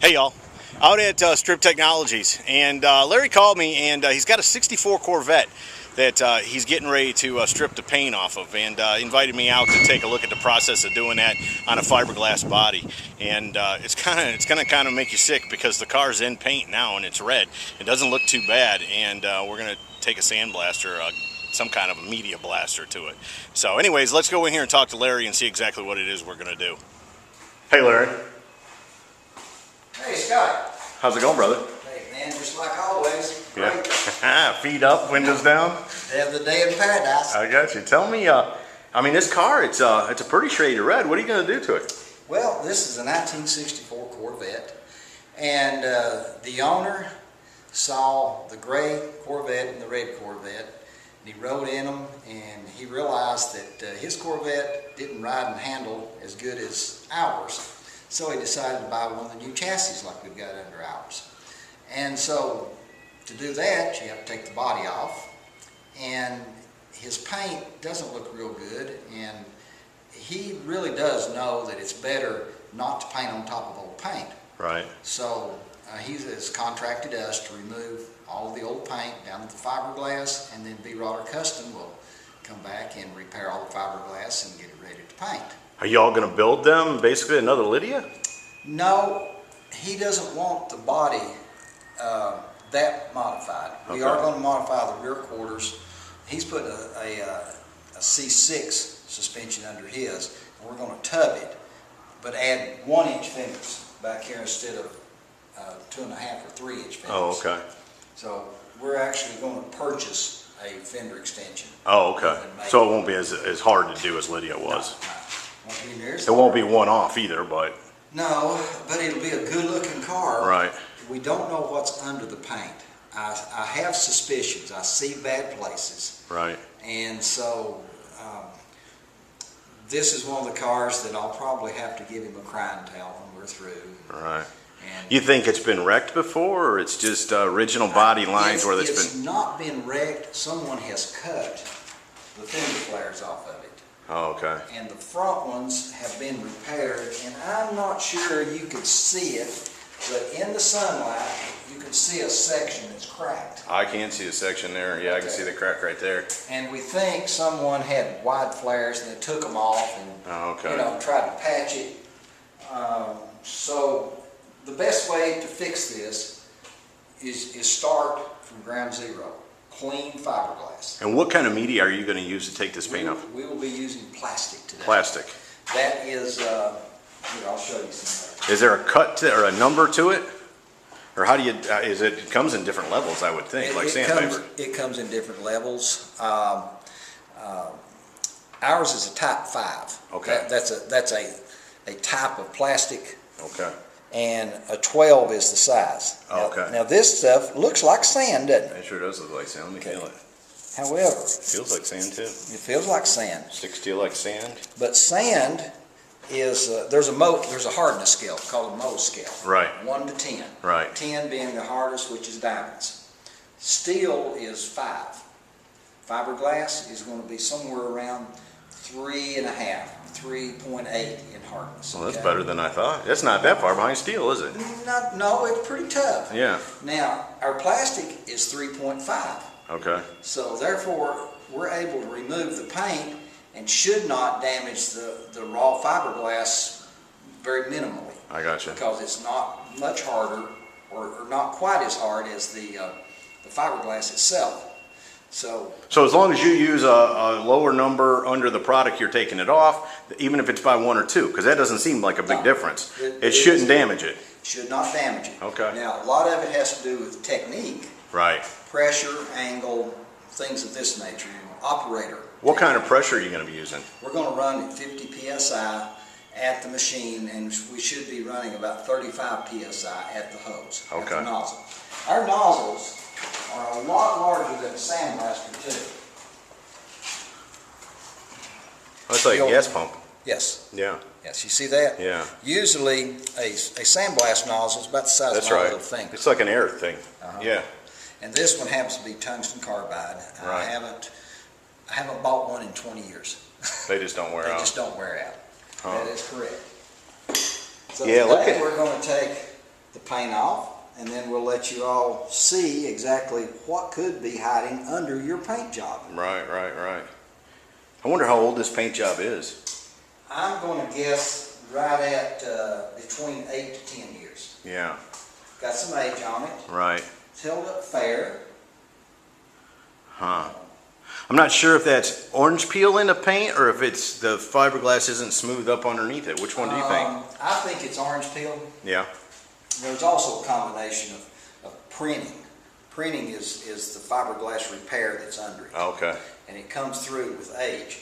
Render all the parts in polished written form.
Hey y'all, out at Strip Technologies, and Larry called me, and he's got a '64 Corvette that he's getting ready to strip the paint off of, and invited me out to take a look at the process of doing that on a fiberglass body. And it's gonna kind of make you sick because the car's in paint now and it's red. It doesn't look too bad, and we're gonna take a sandblaster, some kind of a media blaster to it. So anyways, let's go in here and talk to Larry and see exactly what it is we're gonna do. Hey Larry. Hey Scott. How's it going, brother? Hey man, just like always. Yeah. Feet up, windows down. Have the day in paradise. I got you. Tell me, I mean, this car, it's a pretty shade of red. What are you going to do to it? Well, this is a 1964 Corvette, and the owner saw the gray Corvette and the red Corvette, and he rode in them, and he realized that his Corvette didn't ride and handle as good as ours. So he decided to buy one of the new chassis like we've got under ours. And so to do that, you have to take the body off, and his paint doesn't look real good, and he really does know that it's better not to paint on top of old paint. Right. So he has contracted us to remove all of the old paint down to the fiberglass, and then B-Rotter Custom will come back and repair all the fiberglass and get it ready to paint. Are you all going to build them, basically another Lydia? No, he doesn't want the body that modified. Okay. We are going to modify the rear quarters. He's put a C6 suspension under his, and we're going to tub it, but add 1-inch fenders back here instead of 2.5 or 3-inch fenders. Oh, okay. So we're actually going to purchase a fender extension. Oh, okay. So it won't be as hard to do as Lydia was. No. It won't be one off either, but... No, but it'll be a good-looking car. Right. We don't know what's under the paint. I have suspicions. I see bad places. Right. And so this is one of the cars that I'll probably have to give him a crying towel when we're through. Right. And you think it's been wrecked before, or it's just original body lines where it's been... It's not been wrecked. Someone has cut the fender flares off of it. Oh, okay. And the front ones have been repaired, and I'm not sure you could see it, but in the sunlight, you can see a section that's cracked. I can see a section there. Yeah, okay. I can see the crack right there. And we think someone had wide flares and they took them off and okay. Tried to patch it. So the best way to fix this is start from ground zero. Clean fiberglass. And what kind of media are you going to use to take this paint off? We will be using plastic today. Plastic. That is, here, I'll show you some. Is there a cut or a number to it? Or how do you, it comes in different levels, I would think, like sandpaper. It comes in different levels. Ours is a type 5. Okay. That's a type of plastic. Okay. And a 12 is the size. Okay. Now this stuff looks like sand, doesn't it? It sure does look like sand. Let me feel it. However, it feels like sand too. It feels like sand. Sticks to you like sand. But sand is there's a hardness scale called a Mohs scale. Right. 1 to 10. Right. 10 being the hardest, which is diamonds. Steel is 5. Fiberglass is going to be somewhere around 3.5. 3.8 in hardness. Well, that's better than I thought. That's not that far behind steel, is it? No, it's pretty tough. Yeah. Now, our plastic is 3.5. Okay. So therefore, we're able to remove the paint and should not damage the raw fiberglass very minimally. I gotcha. Because it's not much harder or not quite as hard as the fiberglass itself. So as long as you use a lower number under the product you're taking it off, even if it's by 1 or 2, because that doesn't seem like a big difference. It shouldn't damage it. Should not damage it. Okay. Now, a lot of it has to do with technique. Right. Pressure, angle, things of this nature. Operator. What kind of pressure are you going to be using? We're going to run at 50 psi at the machine, and we should be running about 35 psi at the hose, at the nozzle. Our nozzles are a lot larger than a sandblaster too. That's like a gas pump. Yes. Yeah. Yes, you see that? Yeah. Usually a sandblast nozzle is about the size of my little finger. It's like an air thing. Yeah. And this one happens to be tungsten carbide. Right. I haven't bought one in 20 years. They just don't wear out. They just don't wear out. That is correct. So yeah, today we're going to take the paint off, and then we'll let you all see exactly what could be hiding under your paint job. Right. I wonder how old this paint job is. I'm going to guess right at between 8 to 10 years. Yeah. Got some age on it. Right. It's held up fair. Huh. I'm not sure if that's orange peel in the paint or if it's the fiberglass isn't smooth up underneath it. Which one do you think? I think it's orange peel. Yeah. There's also a combination of printing. Printing is the fiberglass repair that's under it. Okay. And it comes through with age.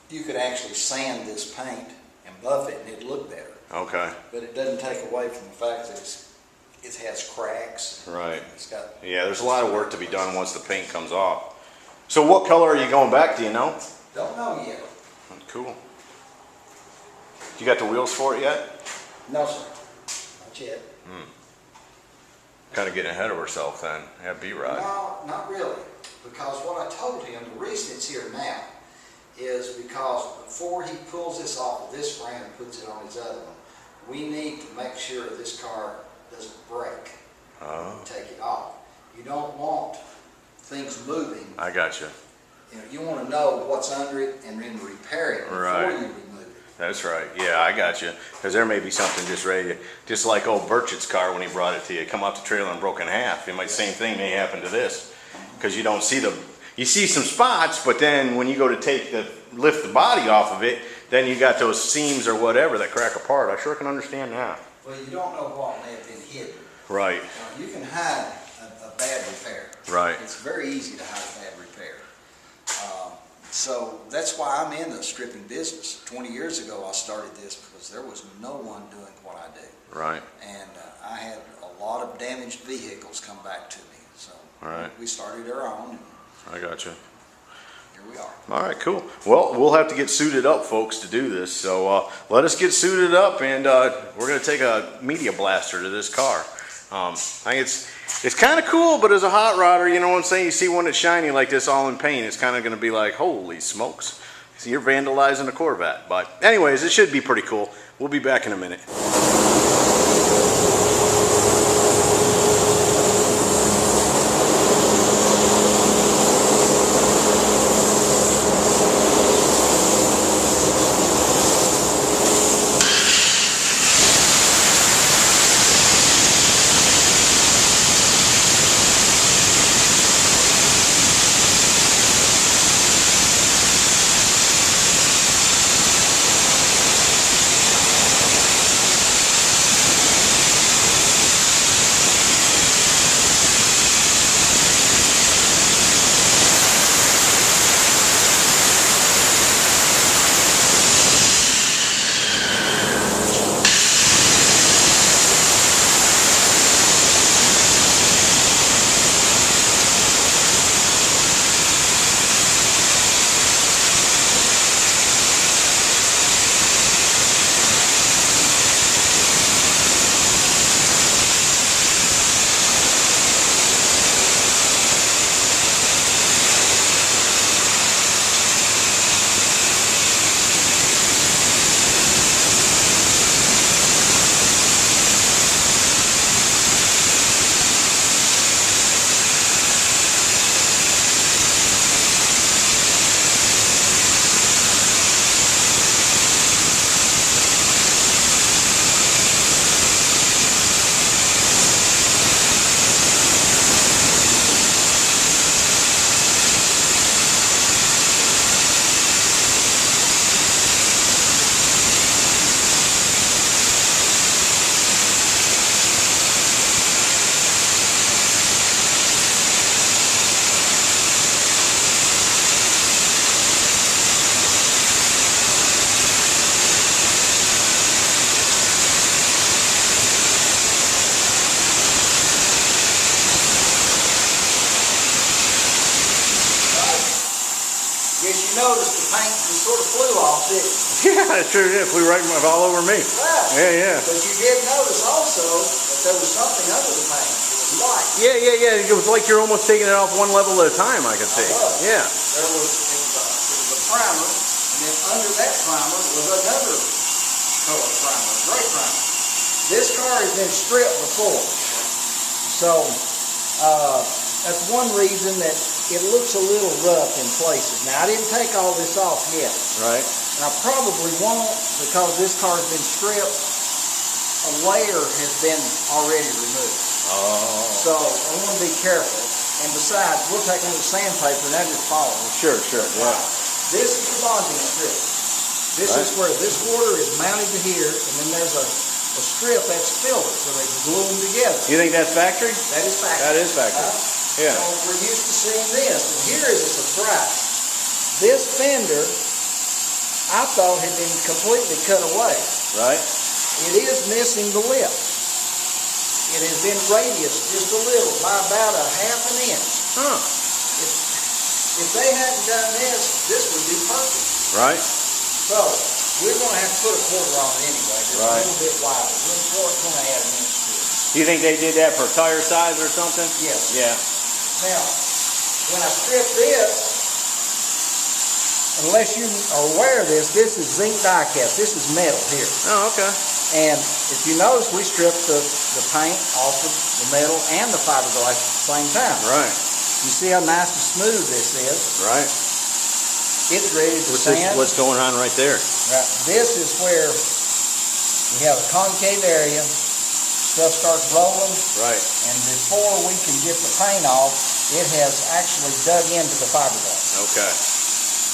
You could actually sand this paint and buff it and it'd look better. Okay. But it doesn't take away from the fact that it has cracks. Right. It's got. Yeah, there's a lot of work to be done once the paint comes off. So what color are you going back, do you know? Don't know yet. Cool. You got the wheels for it yet? No, sir. Not yet. Kind of getting ahead of herself then. Yeah, B-Rod. No, not really. Because what I told him, the reason it's here now is because before he pulls this off of this frame and puts it on his other one, we need to make sure this car doesn't break. Oh. Take it off. You don't want things moving. I got you. You know, you want to know what's under it and then repair it before Right. you remove it. That's right. Yeah, I got you. Because there may be something just ready to, just like old Burchett's car when he brought it to you, come off the trailer and broke in half. It might, same thing may happen to this. Because you don't see you see some spots, but then when you go to lift the body off of it, then you got those seams or whatever that crack apart. I sure can understand that. Well, you don't know what may have been hidden. Right. You can hide a bad repair. Right. It's very easy to hide a bad repair. So that's why I'm in the stripping business. 20 years ago I started this because there was no one doing what I do. Right. And I had a lot of damaged vehicles come back to me. So Right. we started our own, and I got you. here we are. All right, cool. Well, we'll have to get suited up, folks, to do this. So let us get suited up, and we're going to take a media blaster to this car. I think it's kind of cool, but as a hot rodder, you know what I'm saying? You see one that's shiny like this all in paint, it's kind of going to be like, holy smokes. So you're vandalizing a Corvette. But anyways, it should be pretty cool. We'll be back in a minute. Guess you noticed the paint just sort of flew off, didn't it? Yeah, it sure did. Flew right all over me. Right. Yeah. But you did notice also that there was something under the paint. It was light. Yeah. It was like you're almost taking it off one level at a time, I could see. Yeah. It was a primer, and then under that primer was another color primer, gray primer. This car has been stripped before, so that's one reason that it looks a little rough in places. Now, I didn't take all this off yet. Right. And I probably won't, because this car has been stripped. A layer has been already removed. Oh. So I want to be careful. And besides, we'll take a little sandpaper and that just follows. Sure, yeah. This is the bonding strip. This is where this quarter is mounted to here, and then there's a strip that's filled, so they glue them together. You think that's factory? That is factory. That is factory. Yeah. So we're used to seeing this, and here is a surprise. This fender, I thought had been completely cut away. Right. It is missing the lip. It has been radiused just a little, by about a half an inch. Huh. If they hadn't done this, this would be perfect. Right. So, we're going to have to put a quarter on it anyway, just a little bit wider. We're going to add an inch to it. You think they did that for tire size or something? Yes. Yeah. Now, when I strip this, unless you are aware of this, this is zinc die cast. This is metal here. Oh, okay. And if you notice, we stripped the paint off of the metal and the fiberglass at the same time. Right. You see how nice and smooth this is? Right. It's ready to sand. What's going on right there? Right. This is where we have a concave area. Stuff starts rolling. Right. And before we can get the paint off, it has actually dug into the fiberglass. Okay.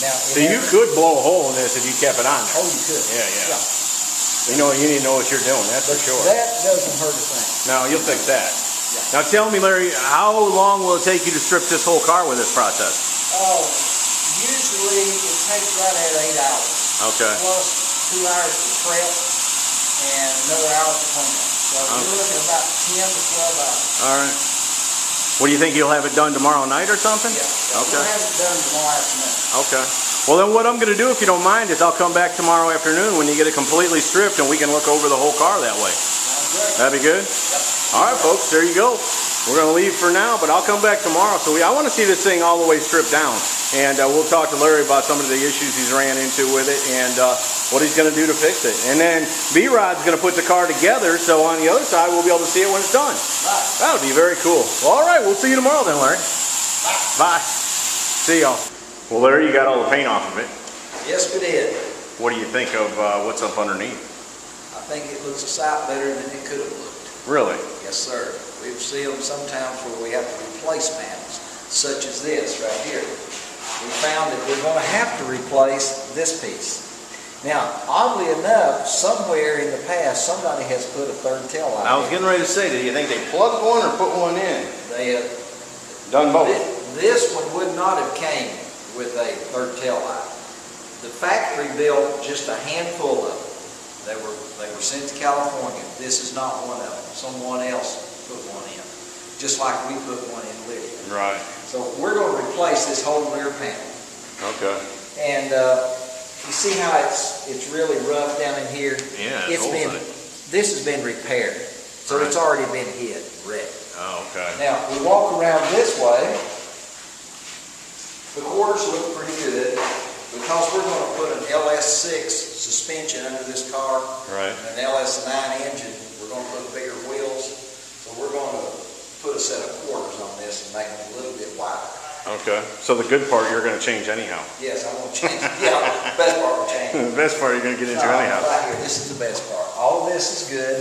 Now, So you could blow a hole in this if you kept it on there. Oh, you could. Yeah. You need to know what you're doing, that's for sure. That doesn't hurt a thing. No, you'll fix that. Yeah. Now tell me, Larry, how long will it take you to strip this whole car with this process? Oh, usually it takes right at 8 hours. Okay. Plus 2 hours to prep and another hour to clean up. So you're looking at about 10 to 12 hours. All right. What do you think, you'll have it done tomorrow night or something? Yeah. Okay. We'll have it done tomorrow afternoon. Okay. Well, then what I'm going to do, if you don't mind, is I'll come back tomorrow afternoon when you get it completely stripped and we can look over the whole car that way. Sounds great. That'd be good? Yep. All right, folks, there you go. We're going to leave for now, but I'll come back tomorrow. So I want to see this thing all the way stripped down. And we'll talk to Larry about some of the issues he's ran into with it and what he's going to do to fix it. And then B-Rod's going to put the car together, so on the other side we'll be able to see it when it's done. Right. That'll be very cool. Well, all right, we'll see you tomorrow then, Larry. Bye. See y'all. Well, Larry, you got all the paint off of it. Yes, we did. What do you think of what's up underneath? I think it looks a sight better than it could have looked. Really? Yes, sir. We've seen them sometimes where we have to replace panels, such as this right here. We found that we're going to have to replace this piece. Now, oddly enough, somewhere in the past, somebody has put a third tail light in. I was getting ready to say, do you think they plugged one or put one in? They have Done both. This one would not have came with a third tail light. The factory built just a handful of them. They were sent to California. This is not one of them. Someone else put one in, just like we put one in Lydia. Right. So we're going to replace this whole rear panel. Okay. And you see how it's really rough down in here? Yeah, this has been repaired. So it's already been hit, ready. Oh, okay. Now, we walk around this way. The quarters look pretty good because we're going to put an LS6 suspension under this car. Right. And an LS9 engine. We're going to put bigger wheels. So we're going to put a set of quarters on this and make them a little bit wider. Okay. So the good part you're going to change anyhow. Yes, I'm going to change it. Yeah, the best part will change. The best part you're going to get into anyhow. Right here, this is the best part. All of this is good.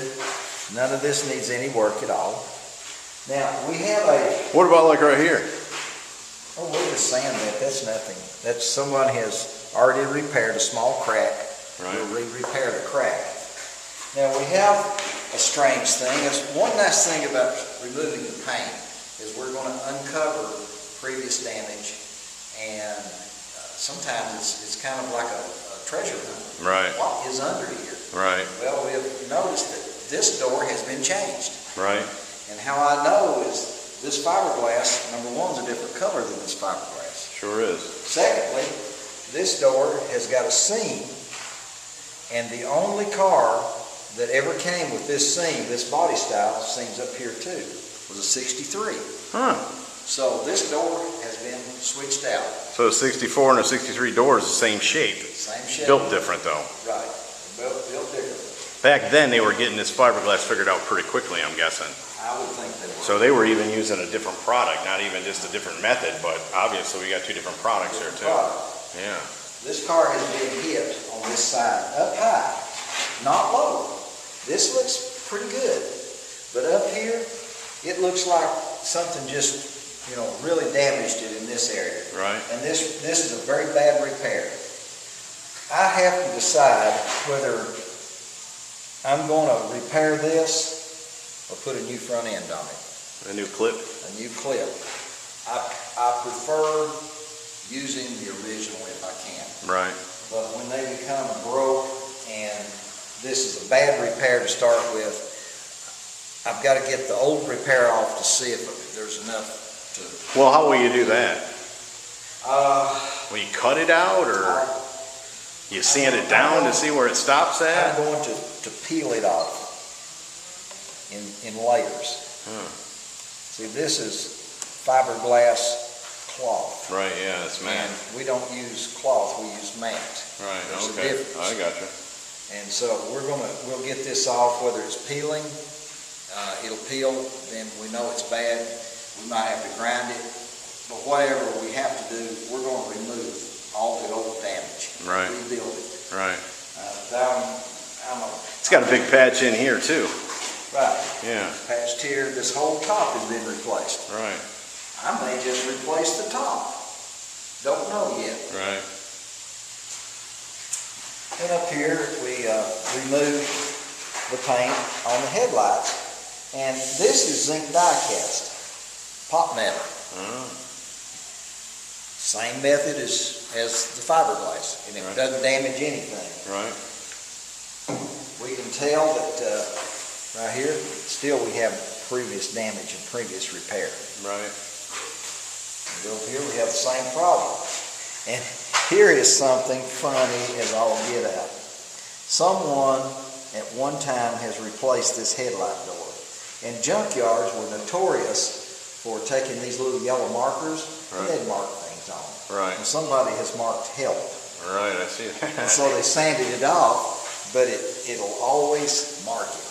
None of this needs any work at all. Now, we have a... What about like right here? Oh, we'll just sand that. That's nothing. That's someone has already repaired a small crack. Right. We'll repair the crack. Now, we have a strange thing. It's one nice thing about removing the paint is we're going to uncover previous damage, and sometimes it's kind of like a treasure hunt. Right. What is under here? Right. Well, we've noticed that this door has been changed. Right. And how I know is this fiberglass, number one, is a different color than this fiberglass. Sure is. Secondly, this door has got a seam, and the only car that ever came with this seam, this body style, seams up here too, was a 63. Huh. So this door has been switched out. So a 64 and a 63 door is the same shape. Same shape. Built different though. Right. Built different. back then they were getting this fiberglass figured out pretty quickly, I'm guessing. I would think they would. So they were even using a different product, not even just a different method, but obviously we got two different products here too. Yeah. This car has been hit on this side, up high, not low. This looks pretty good, but up here, it looks like something just, you know, really damaged it in this area. Right. And this is a very bad repair. I have to decide whether I'm going to repair this or put a new front end on it. A new clip? A new clip. I prefer using the original if I can. Right. But when they become broke and this is a bad repair to start with, I've got to get the old repair off to see if there's enough to... Well, how will you do that? Will you cut it out or you sand it down to see where it stops at? I'm going to peel it off in layers. See, this is fiberglass cloth. Right, yeah, it's matte. And we don't use cloth, we use matte. Right, There's a okay, difference. I got you. And so we'll get this off, whether it's peeling, it'll peel, then we know it's bad. We might have to grind it, but whatever we have to do, we're going to remove all the old damage. Right. Rebuild it. Right. It's It's got a big patch in here too. Right. Yeah. Patched here, this whole top has been replaced. Right. I may just replace the top. Don't know yet. Right. And up here, we removed the paint on the headlights. And this is zinc die cast, pot metal. Same method as the fiberglass, and it Right. doesn't damage anything. Right. We can tell that right here, still we have previous damage and previous repair. Right. And over here we have the same problem. And here is something funny as all get out. Someone at one time has replaced this headlight door. And junkyards were notorious for taking these little yellow markers and they'd mark things on them. Right. And somebody has marked help. Right, I see And that. so they sanded it off, but it'll always mark it.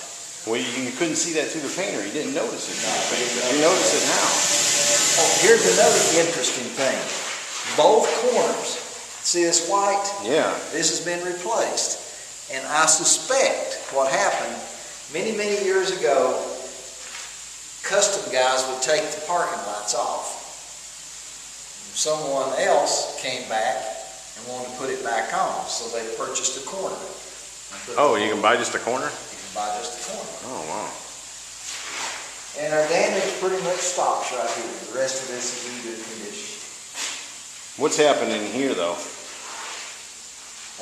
Well, you couldn't see that through the painter. You didn't notice it through the painter. You notice it now. Oh, here's another interesting thing. Both corners, see this white? Yeah. This has been replaced. And I suspect what happened many, many years ago, custom guys would take the parking lights off. Someone else came back and wanted to put it back on, so they purchased a corner. Oh, you can buy just a corner? You can buy just a corner. Oh, wow. And our damage pretty much stops right here. The rest of this is in good condition. What's happening here, though?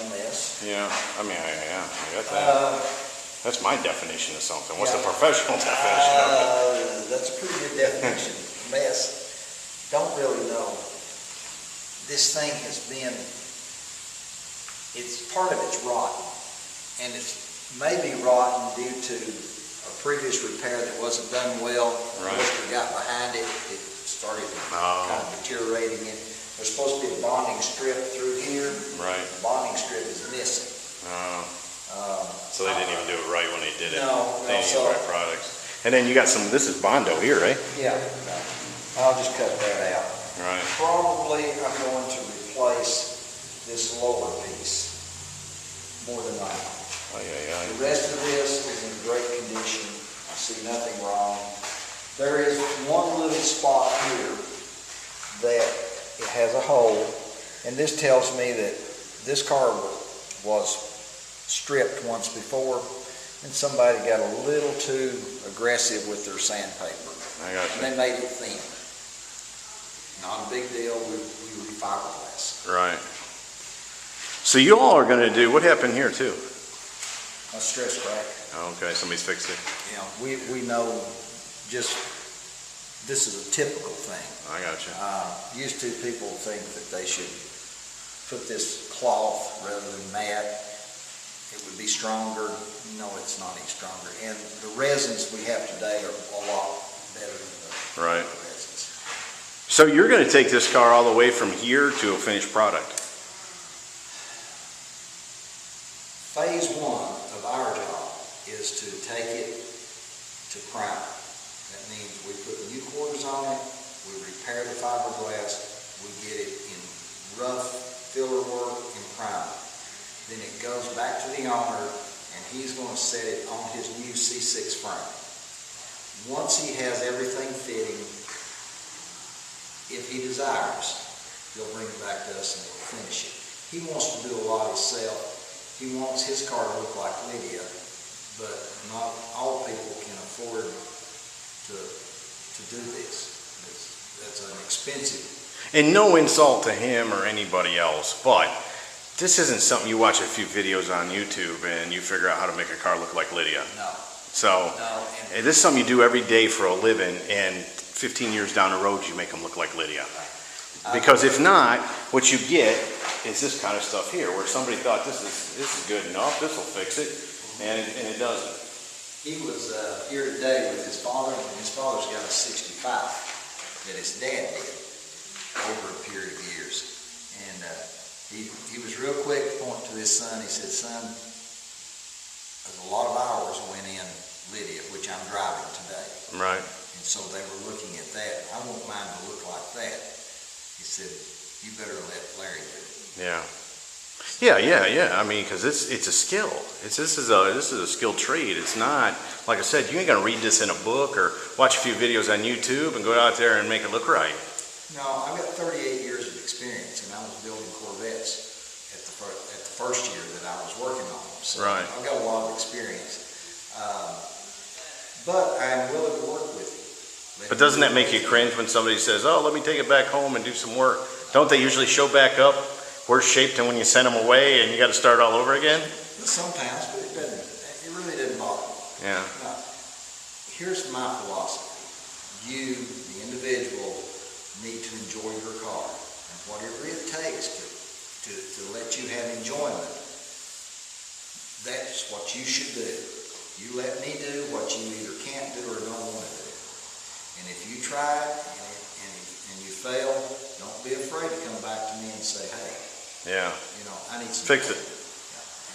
A mess. Yeah, I mean, I got that. That's my definition of something. What's the professional definition of it? That's a pretty good definition. Mess. Don't really know. This thing has been, part of it's rotten. And it's maybe rotten due to a previous repair that wasn't done well. Right. Moisture got behind it. It started kind of deteriorating it. There's supposed to be a bonding strip through here. Right. The bonding strip is missing. So they didn't even do it right when they did it. No, They didn't use the right products. And then you got some, this is Bondo here, right? Yeah. I'll just cut that out. Right. Probably I'm going to replace this lower piece more than likely. Oh, yeah. The rest of this is in great condition. I see nothing wrong. There is one little spot here that it has a hole, and this tells me that this car was stripped once before, and somebody got a little too aggressive with their sandpaper. I got And you. they made it thin. Not a big deal. We refiberglass. Right. So you all are going to do, what happened here too? A stress crack. Oh, okay, somebody's fixed it. You know, we know just this is a typical thing. I got you. Used to people think that they should put this cloth rather than matte. It would be stronger. No, it's not any stronger. And the resins we have today are a lot better than the Right. resins. So you're going to take this car all the way from here to a finished product? Phase one of our job is to take it to primer. That means we put new quarters on it, we repair the fiberglass, we get it in rough filler work and primer. Then it goes back to the owner, and he's going to set it on his new C6 frame. Once he has everything fitting, if he desires, he'll bring it back to us and we'll finish it. He wants to do a lot himself. He wants his car to look like Lydia, but not all people can afford to do this. That's an expensive. And no insult to him or anybody else, but this isn't something you watch a few videos on YouTube and you figure out how to make a car look like Lydia. No. So this is something you do every day for a living, and 15 years down the road you make them look like Lydia. Because if not, what you get is this kind of stuff here, where somebody thought this is good enough, this will fix it, and it doesn't. He was here today with his father, and his father's got a 65 that his dad did over a period of years. And he was real quick to point to his son. He said, "Son, there's a lot of hours went in Lydia, which I'm driving today." Right. And so they were looking at that. "I want mine to look like that." He said, "You better let Larry do it." Yeah. Yeah. I mean, because it's a skill. This is a skilled trade. It's not, like I said, you ain't gonna read this in a book or watch a few videos on YouTube and go out there and make it look right. No, I've got 38 years of experience, and I was building Corvettes at the first year that I was working on them. So right. I've got a lot of experience. But I'm willing to work with you. But doesn't that make you cringe when somebody says, "Oh, let me take it back home and do some work"? Don't they usually show back up worse shape than when you send them away and you got to start all over again? Sometimes, but it really doesn't bother me. Yeah. Now, here's my philosophy. You, the individual, need to enjoy your car. And whatever it takes to let you have enjoyment, that's what you should do. You let me do what you either can't do or don't want to do. And if you try it and you fail, don't be afraid to come back to me and say, "Hey, yeah, I need some fix help." it.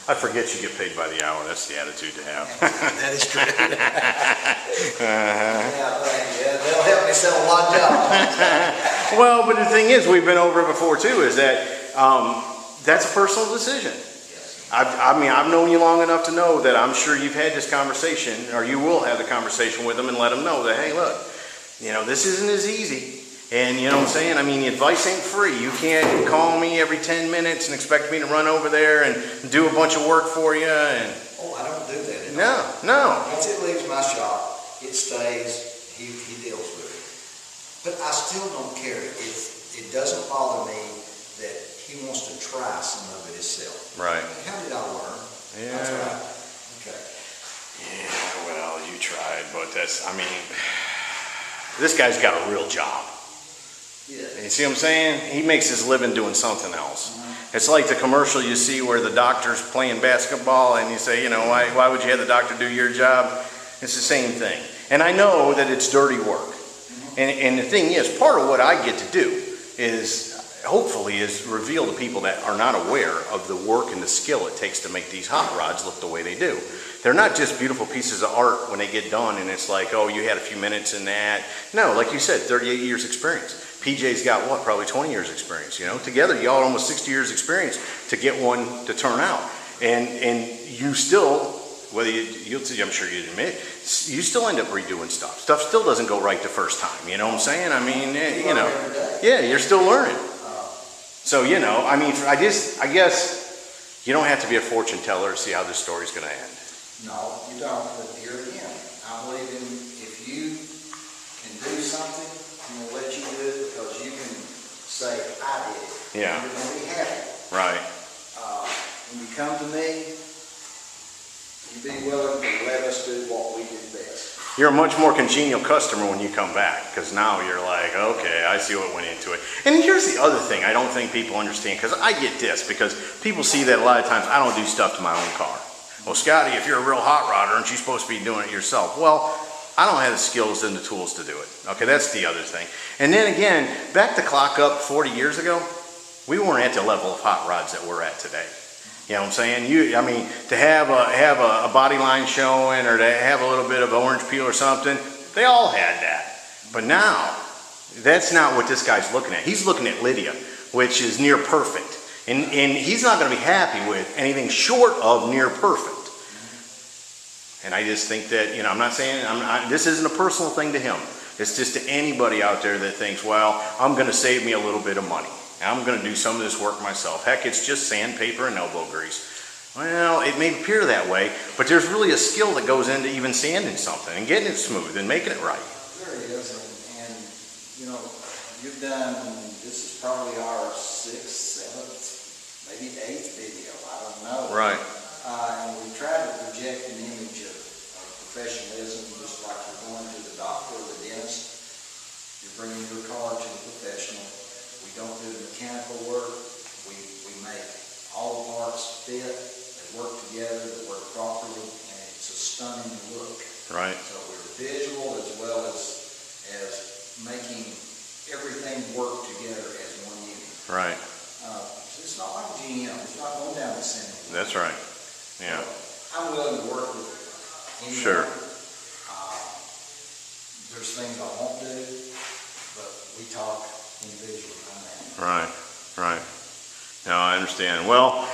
I forget you get paid by the hour. That's the attitude to have. That is true. Yeah, they'll help me sell a lot of jobs. Well, but the thing is, we've been over it before too, is that that's a personal decision. Yes. I mean, I've known you long enough to know that I'm sure you've had this conversation, or you will have the conversation with them and let them know that, hey, look, this isn't as easy. And you know what I'm saying? I mean, the advice ain't free. You can't call me every 10 minutes and expect me to run over there and do a bunch of work for you. And Oh, I don't do that. No. Once it leaves my shop, it stays. He deals with it. But I still don't care. It doesn't bother me that he wants to try some of it himself. Right. How did I learn? Yeah. That's right. Okay. Yeah, well, you tried, but this guy's got a real job. Yeah. You see what I'm saying? He makes his living doing something else. It's like the commercial you see where the doctor's playing basketball and you say, why would you have the doctor do your job? It's the same thing. And I know that it's dirty work. And the thing is, part of what I get to do hopefully is reveal to people that are not aware of the work and the skill it takes to make these hot rods look the way they do. They're not just beautiful pieces of art when they get done and it's like, oh, you had a few minutes in that. No, like you said, 38 years experience. PJ's got what, probably 20 years experience, Together, y'all almost 60 years experience to get one to turn out. And you still, I'm sure you'd admit, you still end up redoing stuff. Stuff still doesn't go right the first time, you know what I'm saying? I mean, yeah, you're still learning. So, I guess you don't have to be a fortune teller to see how this story's going to end. No, you don't. But here again, I believe if you can do something, I'm going to let you do it because you can say, "I did it." Yeah. You're going to be happy. Right. When you come to me, you be willing to let us do what we do best. You're a much more congenial customer when you come back, because now you're like, okay, I see what went into it. And here's the other thing I don't think people understand, because I get this, because people see that a lot of times I don't do stuff to my own car. Well, Scotty, if you're a real hot rodder, aren't you supposed to be doing it yourself? Well, I don't have the skills and the tools to do it. Okay, that's the other thing. And then again, back the clock up 40 years ago, we weren't at the level of hot rods that we're at today. You know what I'm saying? I mean, to have a body line showing, or to have a little bit of orange peel or something, they all had that. But now, that's not what this guy's looking at. He's looking at Lydia, which is near perfect. And he's not going to be happy with anything short of near perfect. And I just think that, you know, I'm not saying, this isn't a personal thing to him. It's just to anybody out there that thinks, well, I'm going to save me a little bit of money. I'm going to do some of this work myself. Heck, it's just sandpaper and elbow grease. Well, it may appear that way, but there's really a skill that goes into even sanding something and getting it smooth and making it right. There is, and you know, you've done, this is probably our 6th, 7th, maybe 8th video, I don't know. Right. And we try to project an image of professionalism, just like you're going to the doctor or the dentist. You're bringing your car to the professional. We don't do the mechanical work. We make all the parts fit. They work together. They work properly, and it's a stunning look. Right. So we're visual as well as making everything work together as one unit. Right. It's not like GM. It's not going down the center. That's right. Yeah. I'm willing to work with anyone. Sure. There's things I won't do, but we talk individually on that. Right, right. No, I understand. Well,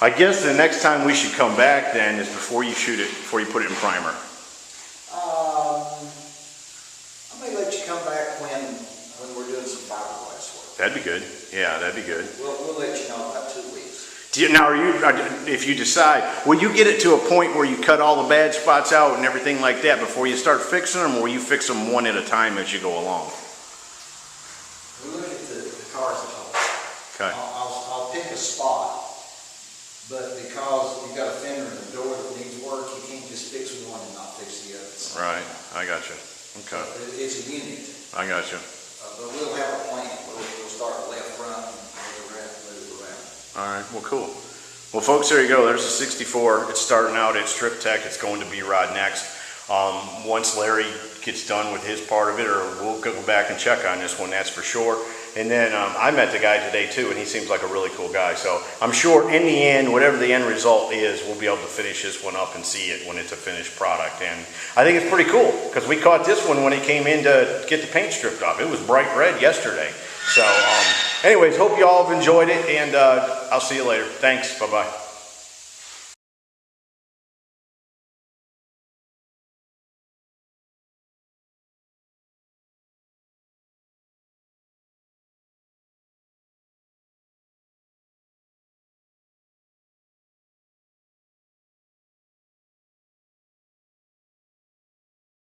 I guess the next time we should come back then is before you shoot it, before you put it in primer. I may let you come back when we're doing some fiberglass work. That'd be good. Yeah, that'd be good. We'll let you know about 2 weeks. Now, if you decide, will you get it to a point where you cut all the bad spots out and everything like that before you start fixing them, or will you fix them one at a time as you go along? We look at the cars as a whole. Okay. I'll pick a spot, but because you've got a fender in the door that needs work, you can't just fix one and not fix the other. Right. I got you. Okay. It's a unit. I got you. But we'll have a plan. We'll start left front and move around. All right. Well, cool. Well, folks, there you go. There's a 64. It's starting out at Strip Tech. It's going to B-Rod next. Once Larry gets done with his part of it, or we'll go back and check on this one, that's for sure. And then I met the guy today too, and he seems like a really cool guy. So I'm sure in the end, whatever the end result is, we'll be able to finish this one up and see it when it's a finished product. And I think it's pretty cool because we caught this one when it came in to get the paint stripped off. It was bright red yesterday. So anyways, hope you all have enjoyed it, and I'll see you later. Thanks. Bye-bye.